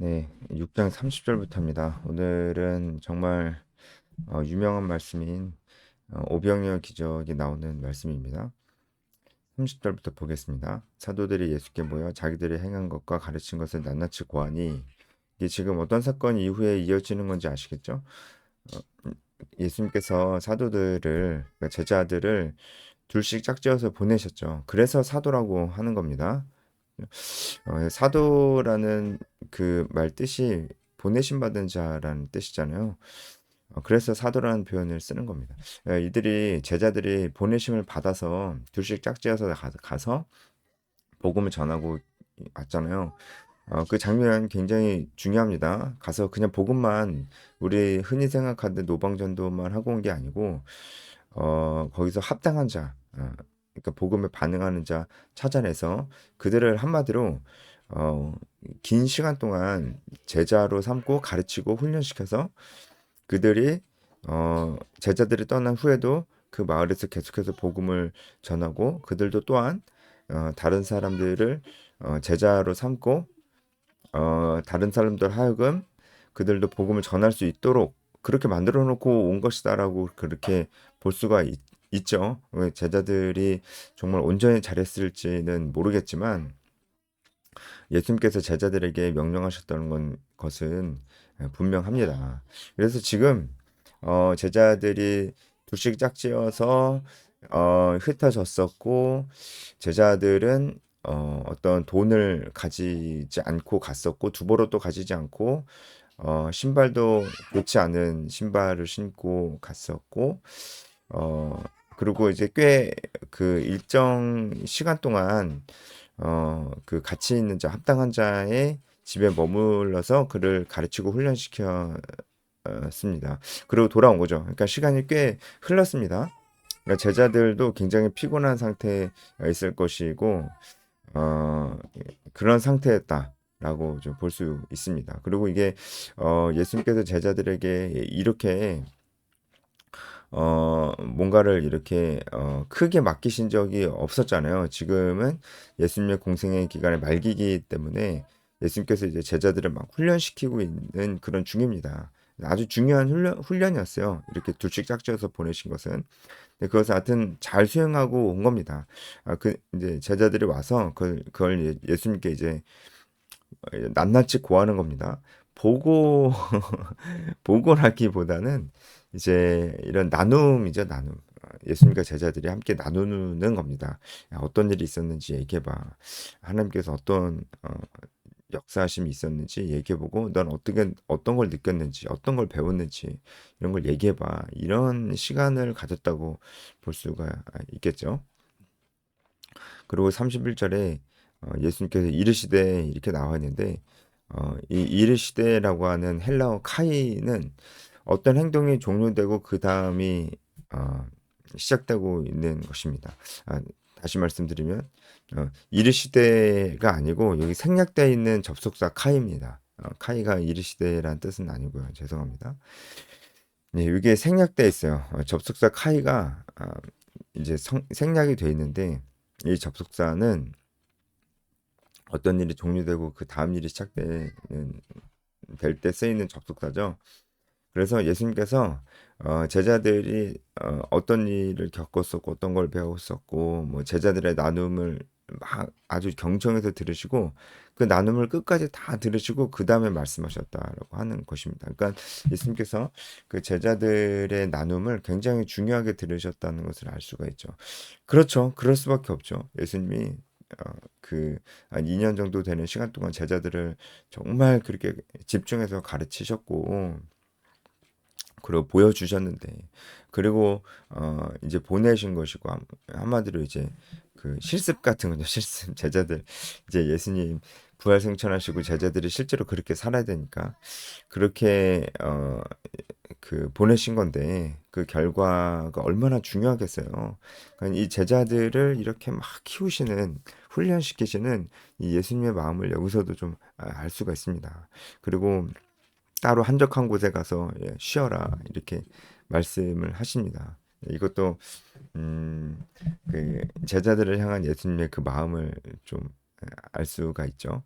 네, 6장 30절부터입니다. 오늘은 정말 유명한 말씀인 오병이어 기적이 나오는 말씀입니다. 30절부터 보겠습니다. 사도들이 예수께 모여 자기들이 행한 것과 가르친 것을 낱낱이 고하니, 이게 지금 어떤 사건이 이후에 이어지는 건지 아시겠죠? 예수님께서 사도들을, 그러니까 제자들을 둘씩 짝지어서 보내셨죠. 그래서 사도라고 하는 겁니다. 사도라는 그 말 뜻이 보내심 받은 자라는 뜻이잖아요. 그래서 사도라는 표현을 쓰는 겁니다. 이들이 제자들이 보내심을 받아서 둘씩 짝지어서 가서 복음을 전하고 왔잖아요. 그 장면 굉장히 중요합니다. 가서 그냥 복음만 우리 흔히 생각하는 노방전도만 하고 온 게 아니고 거기서 합당한 자, 그러니까 복음에 반응하는 자 찾아내서 그들을 한마디로 어, 긴 시간 동안 제자로 삼고 가르치고 훈련시켜서 그들이 제자들이 떠난 후에도 그 마을에서 계속해서 복음을 전하고 그들도 또한 다른 사람들을 제자로 삼고 다른 사람들 하여금 그들도 복음을 전할 수 있도록 그렇게 만들어 놓고 온 것이다라고 그렇게 볼 수가 있죠. 제자들이 정말 온전히 잘했을지는 모르겠지만 예수님께서 제자들에게 명령하셨다는 것은 분명합니다. 그래서 지금 제자들이 둘씩 짝지어서 흩어졌었고 제자들은 어떤 돈을 가지지 않고 갔었고 두보로도 가지지 않고 신발도 좋지 않은 신발을 신고 갔었고 어 그리고 이제 꽤 그 일정 시간 동안 그 가치 있는 자, 합당한 자의 집에 머물러서 그를 가르치고 훈련시켰습니다. 그리고 돌아온 거죠. 그러니까 시간이 꽤 흘렀습니다. 그러니까 제자들도 굉장히 피곤한 상태에 있을 것이고, 어, 그런 상태였다라고 좀 볼 수 있습니다. 그리고 이게 예수님께서 제자들에게 이렇게 뭔가를 이렇게 크게 맡기신 적이 없었잖아요. 지금은 예수님의 공생의 기간의 말기이기 때문에 예수님께서 이제 제자들을 막 훈련시키고 있는 그런 중입니다. 아주 중요한 훈련이었어요. 이렇게 둘씩 짝지어서 보내신 것은. 근데 그것을 하여튼 잘 수행하고 온 겁니다. 이제 제자들이 와서 그걸 예수님께 이제 낱낱이 고하는 겁니다. 보고 보고라기보다는 이제 이런 나눔이죠, 나눔. 예수님과 제자들이 함께 나누는 겁니다. 야, 어떤 일이 있었는지 얘기해봐. 하나님께서 어떤 역사하심이 있었는지 얘기해보고, 넌 어떤 걸 느꼈는지, 어떤 걸 배웠는지 이런 걸 얘기해봐. 이런 시간을 가졌다고 볼 수가 있겠죠. 그리고 31절에 예수님께서 이르시되 이렇게 나와 있는데 이 이르시되라고 하는 헬라어 카이는 어떤 행동이 종료되고 그 다음이 시작되고 있는 것입니다. 다시 말씀드리면 이르시되가 아니고 여기 생략되어 있는 접속사 카이입니다. 카이가 이르시되라는 뜻은 아니고요. 죄송합니다. 네, 이게 생략되어 있어요. 접속사 카이가 이제 생략이 되어 있는데 이 접속사는 어떤 일이 종료되고 그 다음 일이 시작되는 될 때 쓰이는 접속사죠. 그래서 예수님께서 제자들이 어떤 일을 겪었었고 어떤 걸 배웠었고 뭐 제자들의 나눔을 막 아주 경청해서 들으시고 그 나눔을 끝까지 다 들으시고 그 다음에 말씀하셨다라고 하는 것입니다. 그러니까 예수님께서 그 제자들의 나눔을 굉장히 중요하게 들으셨다는 것을 알 수가 있죠. 그렇죠. 그럴 수밖에 없죠. 예수님이 한 2년 정도 되는 시간 동안 제자들을 정말 그렇게 집중해서 가르치셨고 그리고 보여주셨는데 그리고 이제 보내신 것이고 한마디로 이제 그 실습 같은 거죠. 실습 제자들 이제 예수님 부활 생천하시고 제자들이 실제로 그렇게 살아야 되니까 그렇게 그 보내신 건데 그 결과가 얼마나 중요하겠어요. 그러니까 이 제자들을 이렇게 막 키우시는 훈련시키시는 이 예수님의 마음을 여기서도 좀 알 수가 있습니다. 그리고 따로 한적한 곳에 가서 쉬어라 이렇게 말씀을 하십니다. 이것도 그 제자들을 향한 예수님의 그 마음을 좀 알 수가 있죠.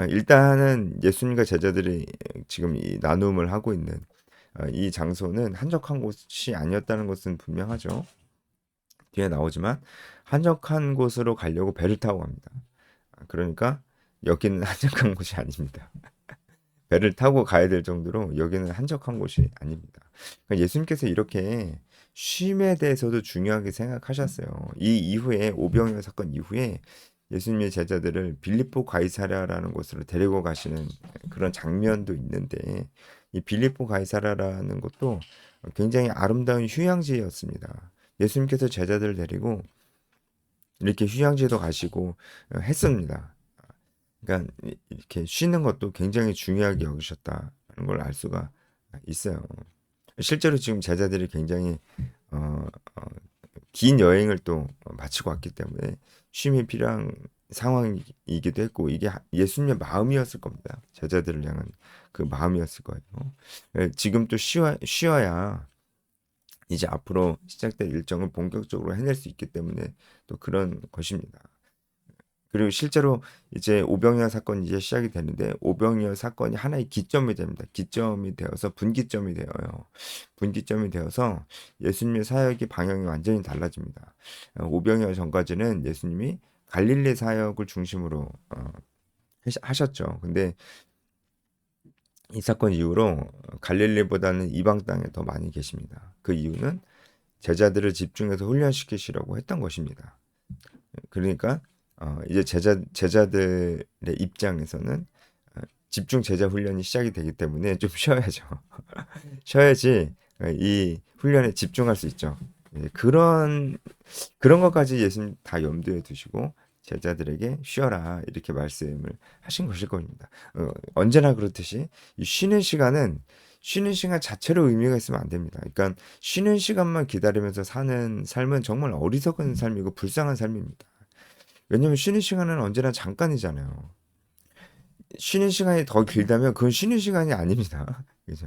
일단은 예수님과 제자들이 지금 이 나눔을 하고 있는 이 장소는 한적한 곳이 아니었다는 것은 분명하죠. 뒤에 나오지만 한적한 곳으로 가려고 배를 타고 갑니다. 그러니까 여기는 한적한 곳이 아닙니다. 배를 타고 가야 될 정도로 여기는 한적한 곳이 아닙니다. 그러니까 예수님께서 이렇게 쉼에 대해서도 중요하게 생각하셨어요. 이 이후에 오병이어 사건 이후에 예수님의 제자들을 빌립보 가이사랴라는 곳으로 데리고 가시는 그런 장면도 있는데 이 빌립보 가이사랴라는 곳도 굉장히 아름다운 휴양지였습니다. 예수님께서 제자들을 데리고 이렇게 휴양지도 가시고 했습니다. 그러니까 이렇게 쉬는 것도 굉장히 중요하게 여기셨다는 걸 알 수가 있어요. 실제로 지금 제자들이 굉장히 어, 어, 긴 여행을 또 마치고 왔기 때문에 쉼이 필요한 상황이기도 했고 이게 예수님의 마음이었을 겁니다. 제자들을 향한 그 마음이었을 거예요. 지금 또 쉬어야 이제 앞으로 시작될 일정을 본격적으로 해낼 수 있기 때문에 또 그런 것입니다. 그리고 실제로 이제 오병이어 사건이 이제 시작이 되는데 오병이어 사건이 하나의 기점이 됩니다. 기점이 되어서 분기점이 되어요. 분기점이 되어서 예수님의 사역의 방향이 완전히 달라집니다. 오병이어 전까지는 예수님이 갈릴리 사역을 중심으로 하셨죠. 근데 이 사건 이후로 갈릴리보다는 이방 땅에 더 많이 계십니다. 그 이유는 제자들을 집중해서 훈련시키시려고 했던 것입니다. 그러니까 이제 제자들의 입장에서는 집중 제자 훈련이 시작이 되기 때문에 좀 쉬어야죠. 쉬어야지 이 훈련에 집중할 수 있죠. 그런 것까지 예수님 다 염두에 두시고 제자들에게 쉬어라 이렇게 말씀을 하신 것일 겁니다. 언제나 그렇듯이 이 쉬는 시간 자체로 의미가 있으면 안 됩니다. 그러니까 쉬는 시간만 기다리면서 사는 삶은 정말 어리석은 삶이고 불쌍한 삶입니다. 왜냐면 쉬는 시간은 언제나 잠깐이잖아요. 쉬는 시간이 더 길다면 그건 쉬는 시간이 아닙니다. 그래서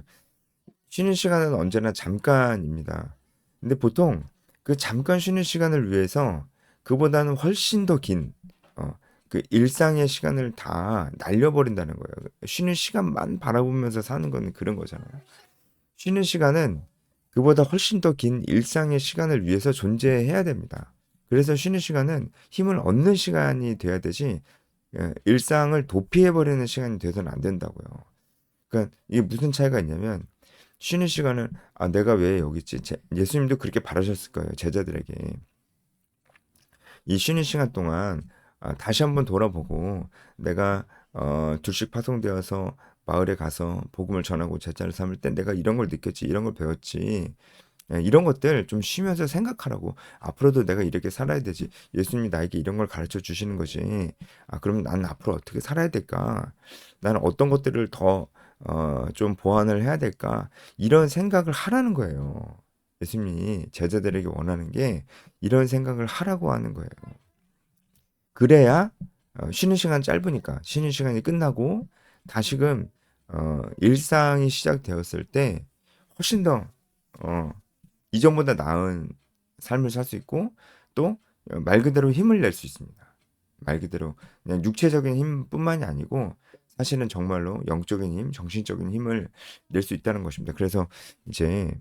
쉬는 시간은 언제나 잠깐입니다. 근데 보통 그 잠깐 쉬는 시간을 위해서 그보다는 훨씬 더 긴, 그 일상의 시간을 다 날려버린다는 거예요. 쉬는 시간만 바라보면서 사는 건 그런 거잖아요. 쉬는 시간은 그보다 훨씬 더 긴 일상의 시간을 위해서 존재해야 됩니다. 그래서 쉬는 시간은 힘을 얻는 시간이 돼야 되지, 일상을 도피해버리는 시간이 돼서는 안 된다고요. 그러니까 이게 무슨 차이가 있냐면, 쉬는 시간을, 내가 왜 여기 있지? 예수님도 그렇게 바라셨을 거예요, 제자들에게. 이 쉬는 시간 동안 다시 한번 돌아보고 내가 둘씩 파송되어서 마을에 가서 복음을 전하고 제자를 삼을 때 내가 이런 걸 느꼈지, 이런 걸 배웠지. 이런 것들 좀 쉬면서 생각하라고. 앞으로도 내가 이렇게 살아야 되지. 예수님이 나에게 이런 걸 가르쳐 주시는 거지. 그럼 나는 앞으로 어떻게 살아야 될까? 나는 어떤 것들을 더 좀 보완을 해야 될까? 이런 생각을 하라는 거예요. 예수님이 제자들에게 원하는 게 이런 생각을 하라고 하는 거예요. 그래야 쉬는 시간 짧으니까 쉬는 시간이 끝나고 다시금 일상이 시작되었을 때 훨씬 더 이전보다 나은 삶을 살 수 있고 또 말 그대로 힘을 낼 수 있습니다. 말 그대로 그냥 육체적인 힘뿐만이 아니고 사실은 정말로 영적인 힘, 정신적인 힘을 낼 수 있다는 것입니다. 그래서 이제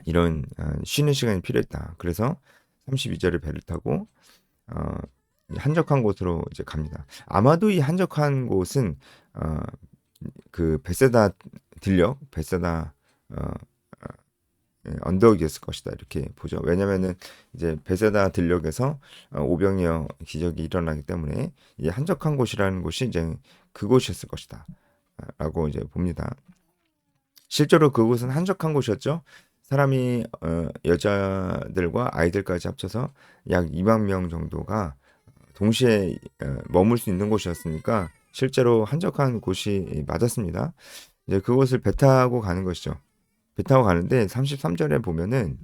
이런 쉬는 시간이 필요했다. 그래서 32절에 배를 타고 어, 한적한 곳으로 이제 갑니다. 아마도 이 한적한 곳은 그 베세다 들녘, 베세다 언덕이었을 것이다 이렇게 보죠. 왜냐면은 이제 베세다 들녘에서 오병이어 기적이 일어나기 때문에 이 한적한 곳이라는 곳이 이제 그곳이었을 것이다라고 이제 봅니다. 실제로 그곳은 한적한 곳이었죠. 사람이 여자들과 아이들까지 합쳐서 약 2만 명 정도가 동시에 머물 수 있는 곳이었으니까 실제로 한적한 곳이 맞았습니다. 이제 그곳을 배 타고 가는 것이죠. 배 타고 가는데 33절에 보면은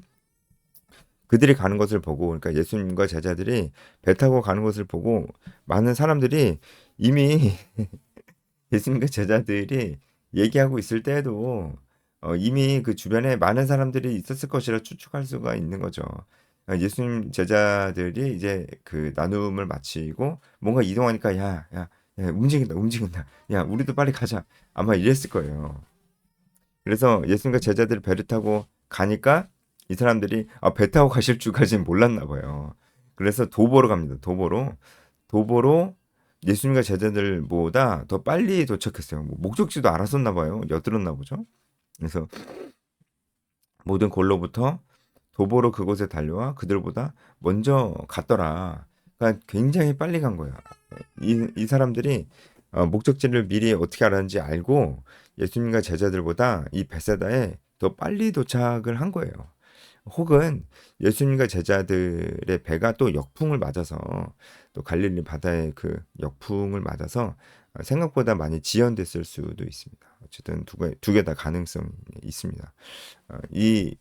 그들이 가는 것을 보고, 그러니까 예수님과 제자들이 배 타고 가는 것을 보고 많은 사람들이 이미 예수님과 제자들이 얘기하고 있을 때에도 이미 그 주변에 많은 사람들이 있었을 것이라 추측할 수가 있는 거죠. 예수님 제자들이 이제 그 나눔을 마치고 뭔가 이동하니까 야, 야, 야, 움직인다, 움직인다. 야, 우리도 빨리 가자. 아마 이랬을 거예요. 그래서 예수님과 제자들이 배를 타고 가니까 이 사람들이 배 타고 가실 줄까지는 몰랐나 봐요. 그래서 도보로 갑니다. 도보로 예수님과 제자들보다 더 빨리 도착했어요. 뭐 목적지도 알았었나 봐요. 엿들었나 보죠. 그래서 모든 골로부터 도보로 그곳에 달려와 그들보다 먼저 갔더라. 그러니까 굉장히 빨리 간 거예요. 이 사람들이 목적지를 미리 어떻게 알았는지 알고 예수님과 제자들보다 이 베세다에 더 빨리 도착을 한 거예요. 혹은 예수님과 제자들의 배가 또 역풍을 맞아서 또 갈릴리 바다의 그 역풍을 맞아서 생각보다 많이 지연됐을 수도 있습니다. 어쨌든 두 개 다 가능성이 있습니다. 이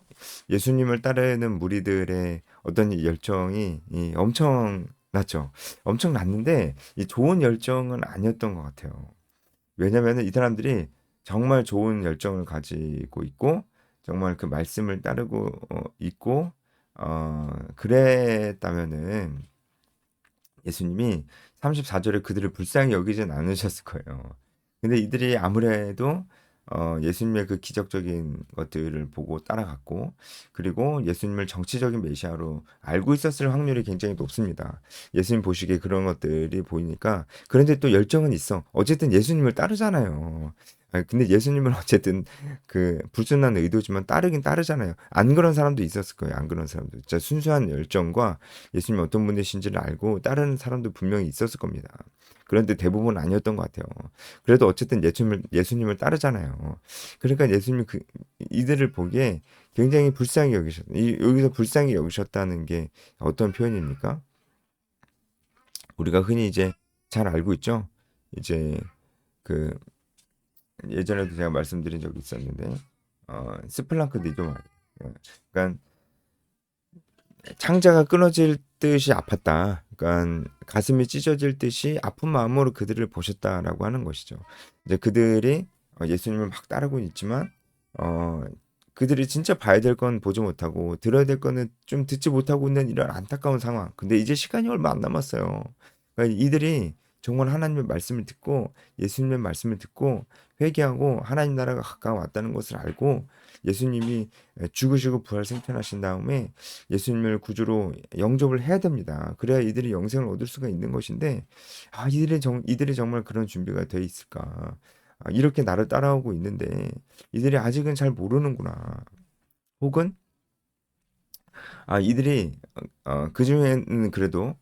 예수님을 따르는 무리들의 어떤 열정이 엄청났죠. 엄청났는데 이 좋은 열정은 아니었던 것 같아요. 왜냐하면 이 사람들이 정말 좋은 열정을 가지고 있고 정말 그 말씀을 따르고 있고 그랬다면은 예수님이 34절에 그들을 불쌍히 여기진 않으셨을 거예요. 근데 이들이 아무래도 예수님의 그 기적적인 것들을 보고 따라갔고, 그리고 예수님을 정치적인 메시아로 알고 있었을 확률이 굉장히 높습니다. 예수님 보시기에 그런 것들이 보이니까. 그런데 또 열정은 있어. 어쨌든 예수님을 따르잖아요. 근데 예수님을 어쨌든 그 불순한 의도지만 따르긴 따르잖아요. 안 그런 사람도 있었을 거예요. 안 그런 사람도. 진짜 순수한 열정과 예수님 어떤 분이신지를 알고 따르는 사람도 분명히 있었을 겁니다. 그런데 대부분 아니었던 것 같아요. 그래도 어쨌든 예수님을 따르잖아요. 그러니까 예수님이 이들을 보기에 굉장히 불쌍히 여기서 불쌍히 여기셨다는 게 어떤 표현입니까? 우리가 흔히 이제 잘 알고 있죠. 이제 그 예전에도 제가 말씀드린 적이 있었는데 스플랑크 니도마. 그러니까 창자가 끊어질 듯이 아팠다. 그러니까 가슴이 찢어질 듯이 아픈 마음으로 그들을 보셨다라고 하는 것이죠. 이제 그들이 예수님을 막 따르고 있지만 어, 그들이 진짜 봐야 될 건 보지 못하고 들어야 될 거는 좀 듣지 못하고 있는 이런 안타까운 상황. 근데 이제 시간이 얼마 안 남았어요. 그러니까 이들이 정말 하나님의 말씀을 듣고 예수님의 말씀을 듣고 회개하고 하나님 나라가 가까워 왔다는 것을 알고 예수님이 죽으시고 부활 생존하신 다음에 예수님을 구주로 영접을 해야 됩니다. 그래야 이들이 영생을 얻을 수가 있는 것인데 이들이 정말 그런 준비가 돼 있을까? 이렇게 나를 따라오고 있는데 이들이 아직은 잘 모르는구나. 혹은 이들이 그 중에는 그래도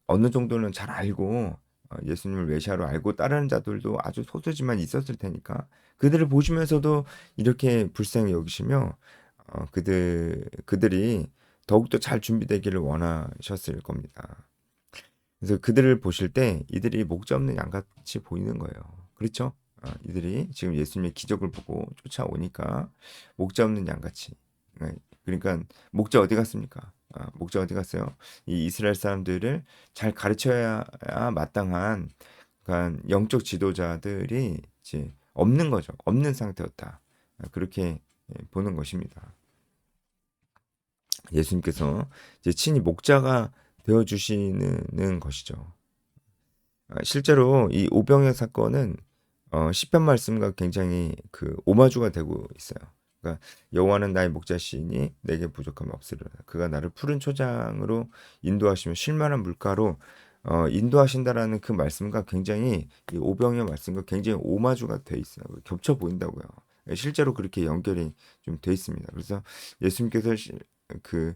어느 정도는 잘 알고 예수님을 메시아로 알고 따르는 자들도 아주 소수지만 있었을 테니까 그들을 보시면서도 이렇게 불쌍히 여기시며 그들이 더욱더 잘 준비되기를 원하셨을 겁니다. 그래서 그들을 보실 때 이들이 목자 없는 양같이 보이는 거예요. 그렇죠? 이들이 지금 예수님의 기적을 보고 쫓아오니까 목자 없는 양같이. 그러니까 목자 어디 갔습니까? 목자 어디 갔어요? 이 이스라엘 사람들을 잘 가르쳐야 마땅한 그러니까 영적 지도자들이 이제 없는 거죠. 없는 상태였다. 그렇게 보는 것입니다. 예수님께서 이제 친히 목자가 되어 주시는 것이죠. 실제로 이 오병이어 사건은 시편 말씀과 굉장히 그 오마주가 되고 있어요. 그러니까 여호와는 나의 목자시니 내게 부족함이 없으리라. 그가 나를 푸른 초장으로 인도하시며 쉴만한 물가로 인도하신다라는 그 말씀과 굉장히 이 오병이어 말씀과 굉장히 오마주가 돼 있어요. 겹쳐 보인다고요. 실제로 그렇게 연결이 좀 돼 있습니다. 그래서 예수님께서 그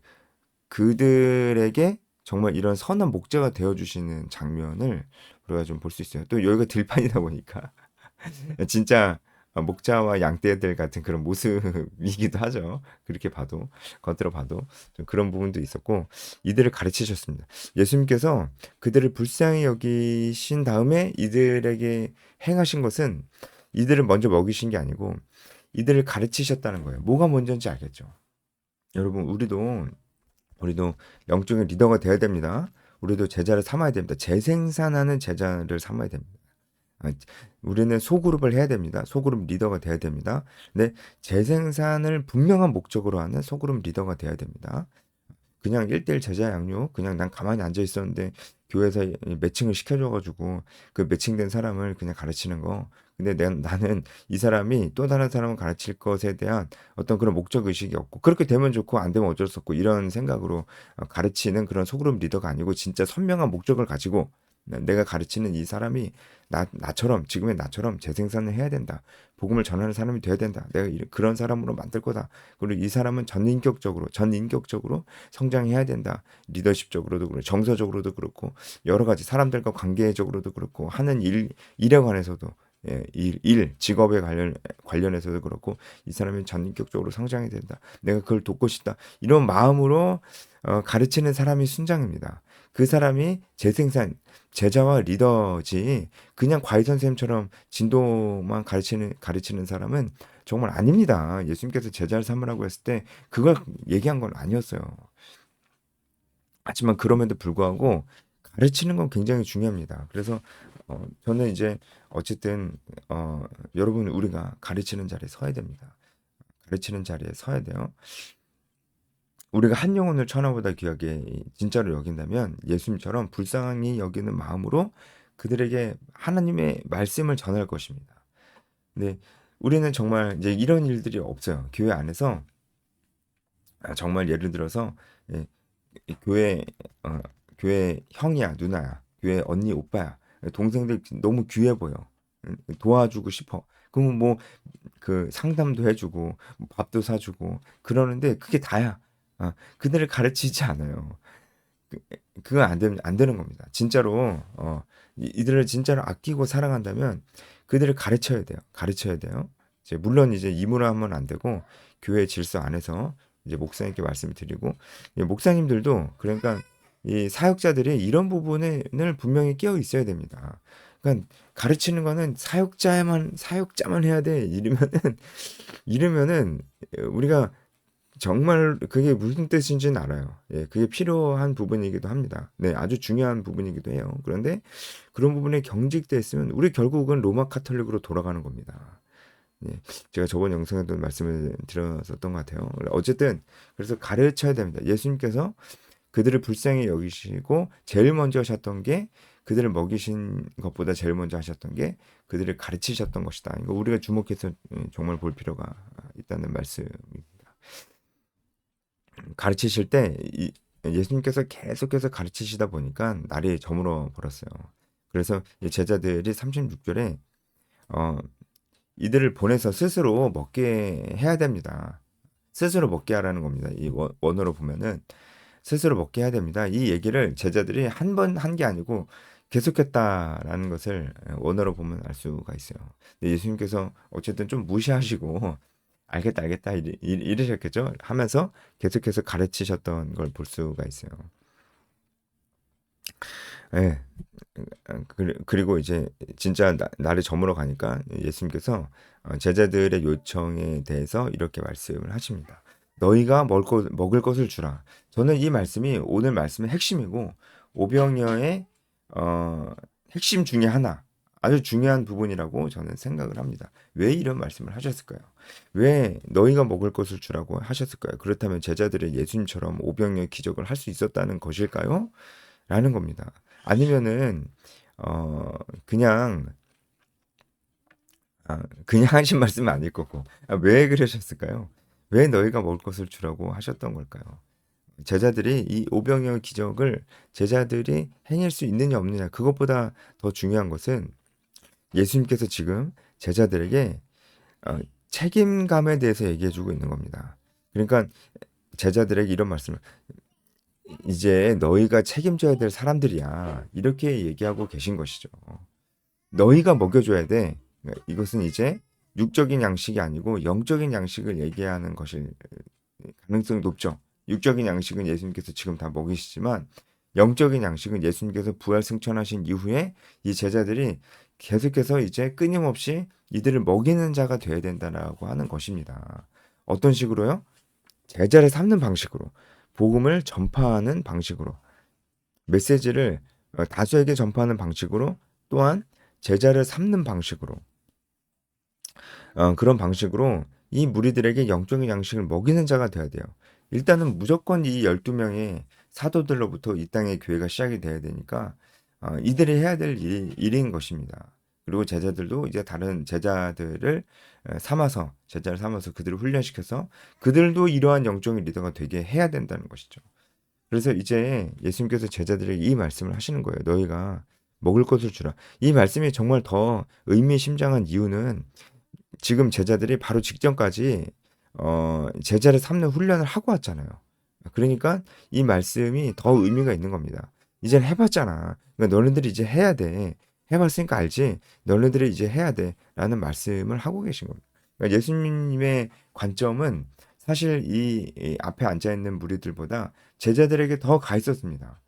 그들에게 정말 이런 선한 목자가 되어 주시는 장면을 우리가 좀 볼 수 있어요. 또 여기가 들판이다 보니까 진짜 목자와 양떼들 같은 그런 모습이기도 하죠. 그렇게 봐도 겉으로 봐도 좀 그런 부분도 있었고 이들을 가르치셨습니다. 예수님께서 그들을 불쌍히 여기신 다음에 이들에게 행하신 것은 이들을 먼저 먹이신 게 아니고 이들을 가르치셨다는 거예요. 뭐가 먼저인지 알겠죠? 여러분 우리도 영적인 리더가 되어야 됩니다. 우리도 제자를 삼아야 됩니다. 재생산하는 제자를 삼아야 됩니다. 우리는 소그룹을 해야 됩니다. 소그룹 리더가 돼야 됩니다. 근데 재생산을 분명한 목적으로 하는 소그룹 리더가 돼야 됩니다. 그냥 1대1 제자 양육 그냥 난 가만히 앉아 있었는데 교회에서 매칭을 시켜줘 가지고 그 매칭된 사람을 그냥 가르치는 거. 근데 나는 이 사람이 또 다른 사람을 가르칠 것에 대한 어떤 그런 목적 의식이 없고 그렇게 되면 좋고 안 되면 어쩔 수 없고 이런 생각으로 가르치는 그런 소그룹 리더가 아니고 진짜 선명한 목적을 가지고 내가 가르치는 이 사람이 나처럼 지금의 나처럼 재생산을 해야 된다. 복음을 전하는 사람이 돼야 된다. 내가 그런 사람으로 만들 거다. 그리고 이 사람은 전인격적으로 성장해야 된다. 리더십적으로도 그렇고 정서적으로도 그렇고 여러 가지 사람들과 관계적으로도 그렇고 하는 일에 관해서도 직업에 관련해서도 그렇고 이 사람이 전인격적으로 성장해야 된다. 내가 그걸 돕고 싶다. 이런 마음으로 가르치는 사람이 순장입니다. 그 사람이 제자와 리더지 그냥 과외 선생님처럼 진도만 가르치는 사람은 정말 아닙니다. 예수님께서 제자를 삼으라고 했을 때 그걸 얘기한 건 아니었어요. 하지만 그럼에도 불구하고 가르치는 건 굉장히 중요합니다. 그래서 저는 이제 어쨌든 여러분 우리가 가르치는 자리에 서야 됩니다. 가르치는 자리에 서야 돼요. 우리가 한 영혼을 천하보다 귀하게 진짜로 여긴다면 예수님처럼 불쌍히 여기는 마음으로 그들에게 하나님의 말씀을 전할 것입니다. 근데 우리는 정말 이제 이런 일들이 없어요. 교회 안에서 정말 예를 들어서 예, 교회 교회 형이야 누나야 교회 언니 오빠야 동생들 너무 귀해 보여 도와주고 싶어 그러면 뭐 그 상담도 해주고 뭐 밥도 사주고 그러는데 그게 다야 그들을 가르치지 않아요 그, 그거 안 되는 겁니다 진짜로 이들을 진짜로 아끼고 사랑한다면 그들을 가르쳐야 돼요 이제 물론 이제 임으로 하면 안 되고 교회 질서 안에서 이제 목사님께 말씀을 드리고 목사님들도 그러니까 이 사역자들이 이런 부분을 분명히 깨어 있어야 됩니다. 그러니까 가르치는 거는 사역자만 해야 돼. 이러면은 우리가 정말 그게 무슨 뜻인지는 알아요. 예, 그게 필요한 부분이기도 합니다. 네, 아주 중요한 부분이기도 해요. 그런데 그런 부분에 경직됐으면 우리 결국은 로마 카톨릭으로 돌아가는 겁니다. 예, 제가 저번 영상에도 말씀을 드렸었던 것 같아요. 어쨌든 그래서 가르쳐야 됩니다. 예수님께서 그들을 불쌍히 여기시고 제일 먼저 하셨던 게 그들을 먹이신 것보다 제일 먼저 하셨던 게 그들을 가르치셨던 것이다. 이거 우리가 주목해서 정말 볼 필요가 있다는 말씀입니다. 가르치실 때 예수님께서 계속해서 가르치시다 보니까 날이 저물어 버렸어요. 그래서 제자들이 36절에 이들을 보내서 스스로 먹게 해야 됩니다. 스스로 먹게 하라는 겁니다. 이 원어로 보면은 스스로 먹게 해야 됩니다. 이 얘기를 제자들이 한 번 한 게 아니고 계속했다라는 것을 원어로 보면 알 수가 있어요. 근데 예수님께서 어쨌든 좀 무시하시고 알겠다 이러셨겠죠. 하면서 계속해서 가르치셨던 걸 볼 수가 있어요. 예. 그리고 이제 진짜 날이 저물어 가니까 예수님께서 제자들의 요청에 대해서 이렇게 말씀을 하십니다. 너희가 먹을 것을 주라. 저는 이 말씀이 오늘 말씀의 핵심이고 오병이어의 핵심 중에 하나, 아주 중요한 부분이라고 저는 생각을 합니다. 왜 이런 말씀을 하셨을까요? 왜 너희가 먹을 것을 주라고 하셨을까요? 그렇다면 제자들이 예수님처럼 오병이어 기적을 할 수 있었다는 것일까요? 라는 겁니다. 아니면은 그냥 그냥 하신 말씀은 아닐 거고 왜 그러셨을까요? 왜 너희가 먹을 것을 주라고 하셨던 걸까요? 제자들이 이 오병이어 기적을 제자들이 행할 수 있느냐 없느냐 그것보다 더 중요한 것은 예수님께서 지금 제자들에게 책임감에 대해서 얘기해주고 있는 겁니다. 그러니까 제자들에게 이런 말씀을 이제 너희가 책임져야 될 사람들이야. 이렇게 얘기하고 계신 것이죠. 너희가 먹여줘야 돼. 그러니까 이것은 이제 육적인 양식이 아니고 영적인 양식을 얘기하는 것일 가능성이 높죠. 육적인 양식은 예수님께서 지금 다 먹이시지만 영적인 양식은 예수님께서 부활 승천하신 이후에 이 제자들이 계속해서 이제 끊임없이 이들을 먹이는 자가 되어야 된다라고 하는 것입니다. 어떤 식으로요? 제자를 삼는 방식으로, 복음을 전파하는 방식으로, 메시지를 다수에게 전파하는 방식으로, 또한 제자를 삼는 방식으로, 그런 방식으로 이 무리들에게 영적인 양식을 먹이는 자가 되어야 돼요. 일단은 무조건 이 12명의 사도들로부터 이 땅의 교회가 시작이 돼야 되니까 이들이 해야 될 일인 것입니다. 그리고 제자들도 이제 다른 제자들을 제자를 삼아서 그들을 훈련시켜서 그들도 이러한 영적인 리더가 되게 해야 된다는 것이죠. 그래서 이제 예수님께서 제자들에게 이 말씀을 하시는 거예요. 너희가 먹을 것을 주라. 이 말씀이 정말 더 의미심장한 이유는 지금 제자들이 바로 직전까지 제자를 삼는 훈련을 하고 왔잖아요. 그러니까 이 말씀이 더 의미가 있는 겁니다. 이젠 해봤잖아. 그러니까 너네들이 이제 해야 돼. 해봤으니까 알지. 너네들이 이제 해야 돼. 라는 말씀을 하고 계신 겁니다. 그러니까 예수님의 관점은 사실 이 앞에 앉아있는 무리들보다 제자들에게 더 가 있었습니다.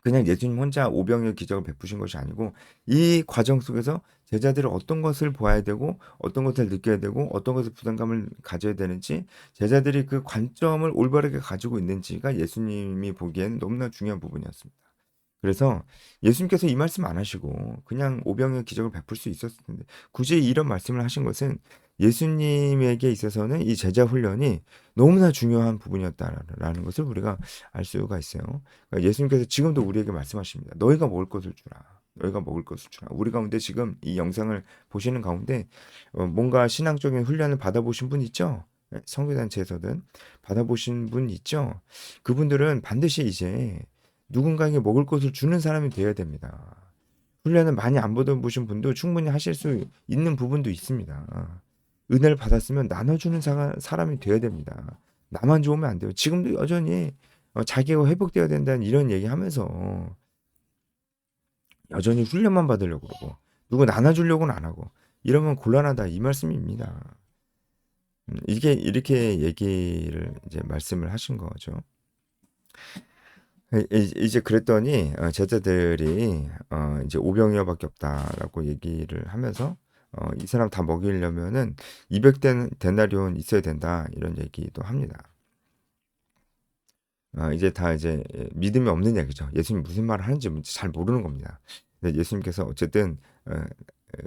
그냥 예수님 혼자 오병이어 기적을 베푸신 것이 아니고 이 과정 속에서 제자들이 어떤 것을 보아야 되고 어떤 것을 느껴야 되고 어떤 것을 부담감을 가져야 되는지 제자들이 그 관점을 올바르게 가지고 있는지가 예수님이 보기엔 너무나 중요한 부분이었습니다. 그래서 예수님께서 이 말씀 안 하시고 그냥 오병이어 기적을 베풀 수 있었을 텐데 굳이 이런 말씀을 하신 것은 예수님에게 있어서는 이 제자 훈련이 너무나 중요한 부분이었다라는 것을 우리가 알 수가 있어요. 그러니까 예수님께서 지금도 우리에게 말씀하십니다. 너희가 먹을 것을 주라. 너희가 먹을 것을 주라. 우리 가운데 지금 이 영상을 보시는 가운데 뭔가 신앙적인 훈련을 받아보신 분 있죠? 성교단체에서든 받아보신 분 있죠? 그분들은 반드시 이제 누군가에게 먹을 것을 주는 사람이 되어야 됩니다. 훈련을 많이 안 받아보신 분도 충분히 하실 수 있는 부분도 있습니다. 은혜를 받았으면 나눠주는 사람이 되어야 됩니다. 나만 좋으면 안 돼요. 지금도 여전히 자기가 회복되어야 된다는 이런 얘기하면서 여전히 훈련만 받으려고 그러고 누구 나눠주려고는 안 하고 이러면 곤란하다 이 말씀입니다. 이게 이렇게 얘기를 이제 말씀을 하신 거죠. 이제 그랬더니 제자들이 이제 오병이어밖에 없다라고 얘기를 하면서 이 사람 다 먹이려면은 200데나리온 있어야 된다 이런 얘기도 합니다. 이제 다 이제 믿음이 없는 얘기죠. 예수님 무슨 말을 하는지 잘 모르는 겁니다. 근데 예수님께서 어쨌든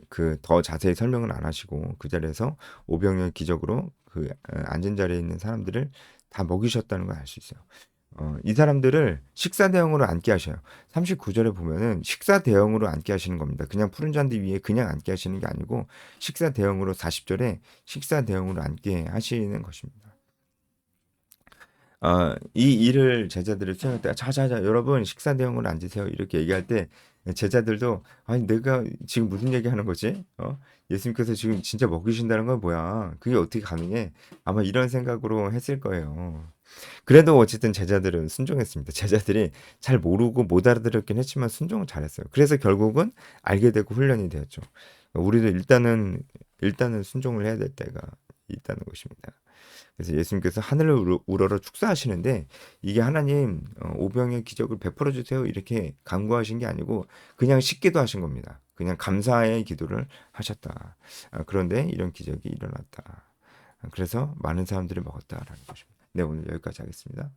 그 더 자세히 설명을 안 하시고 그 자리에서 오병이어 기적으로 그 앉은 자리에 있는 사람들을 다 먹이셨다는 걸 알 수 있어요. 이 사람들을 식사 대용으로 앉게 하셔요. 39절에 보면은 식사 대용으로 앉게 하시는 겁니다. 그냥 푸른 잔디 위에 그냥 앉게 하시는 게 아니고 식사 대용으로 40절에 식사 대용으로 앉게 하시는 것입니다. 이 일을 제자들을 수행할 때 자자자 여러분 식사 대용으로 앉으세요 이렇게 얘기할 때 제자들도 아니 내가 지금 무슨 얘기하는 거지? 예수님께서 지금 진짜 먹이신다는 건 뭐야? 그게 어떻게 가능해? 아마 이런 생각으로 했을 거예요. 그래도 어쨌든 제자들은 순종했습니다. 제자들이 잘 모르고 못 알아들었긴 했지만 순종을 잘했어요. 그래서 결국은 알게 되고 훈련이 되었죠. 우리도 일단은 순종을 해야 될 때가 있다는 것입니다. 그래서 예수님께서 하늘을 우러러 축사하시는데 이게 하나님 오병의 기적을 베풀어 주세요 이렇게 간구하신 게 아니고 그냥 식기도 하신 겁니다. 그냥 감사의 기도를 하셨다. 그런데 이런 기적이 일어났다. 그래서 많은 사람들이 먹었다라는 것입니다. 네, 오늘 여기까지 하겠습니다.